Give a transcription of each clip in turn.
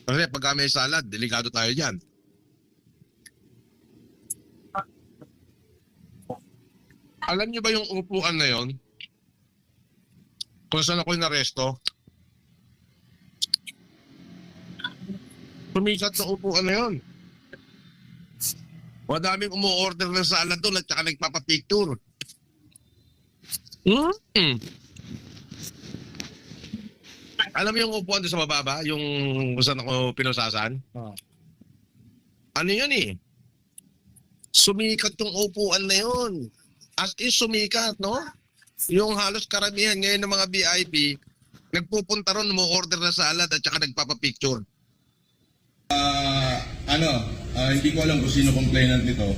Kasi pagka may salad, delikado tayo dyan. Alam niyo ba yung upuan na yon? Kung saan ako inaresto? Sumikat na upuan na yon. Madaming umu-order ng salad doon at saka nagpapapicture. Alam mo yung upuan doon sa mababa? Yung kung saan ako pinusasan? Ano yun eh? Sumikat yung upuan na yun. As in sumikat, no? Yung halos karamihan ngayon ng mga VIP, nagpupunta ron, mo-order na salad at saka nagpapapicture. Hindi ko alam kung sino complainant nito.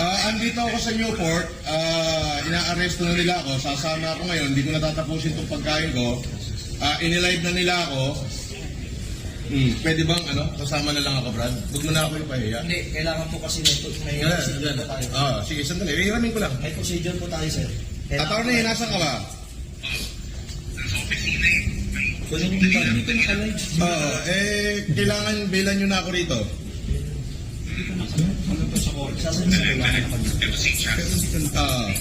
Andito ako sa Newport, ina-arresto na nila ako, sasama ako ngayon, hindi ko natatapusin itong pagkain ko. Inilive na nila ako. Pwede bang kasama na lang ako, Brad? Huwag mo na ako ipahiya. Hindi, kailangan po kasi may procedure po tayo. Sige, sandali. Ihiramin ko lang. May procedure po tayo, sir. Attorney, nasan ka ba? Kunin yung dito, dito nakalive. Kailangan bilan nyo na ako rito. Sasabihin ko lang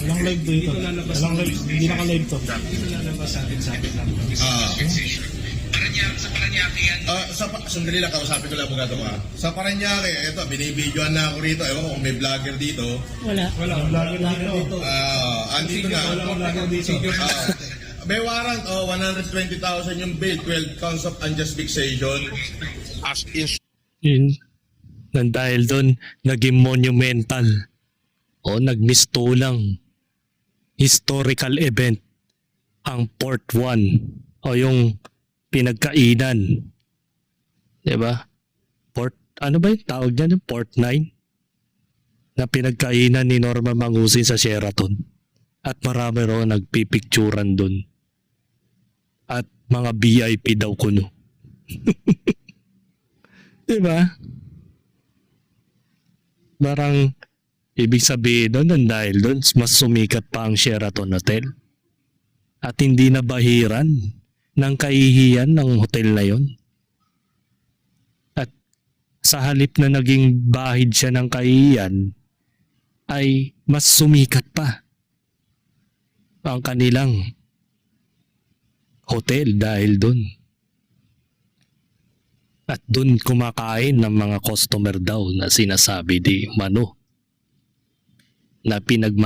Walang live dito. Walang live, hindi naka-live to. Sandali lang, kausapin ko lang abogado ka. Sa Paranaque, eto, binibidyoan na ako rito. Ewan ko kung may vlogger dito. Walang vlogger dito. Andito na. Walang vlogger dito. May warrant, 120,000 yung bail, 12 counts of unjust vexation. As in Yun. Nang dahil doon, naging monumental o nagmistulang historical event ang Port 1 o yung pinagkainan. Diba? Port, ano ba yung tawag niyan? Port 9? Na pinagkainan ni Norma Mangusin sa Sheraton. At marami ro nagpipicturan doon. At mga VIP daw kuno. Diba? Parang ibig sabihin doon dahil doon mas sumikat pa ang Sheraton Hotel. At hindi na bahiran ng kahihiyan ng hotel na yon. At sa halip na naging bahid siya ng kahihiyan, ay mas sumikat pa ang kanilang hotel dahil doon. At doon kumakain ng mga customer daw na sinasabi di Mano na pinagma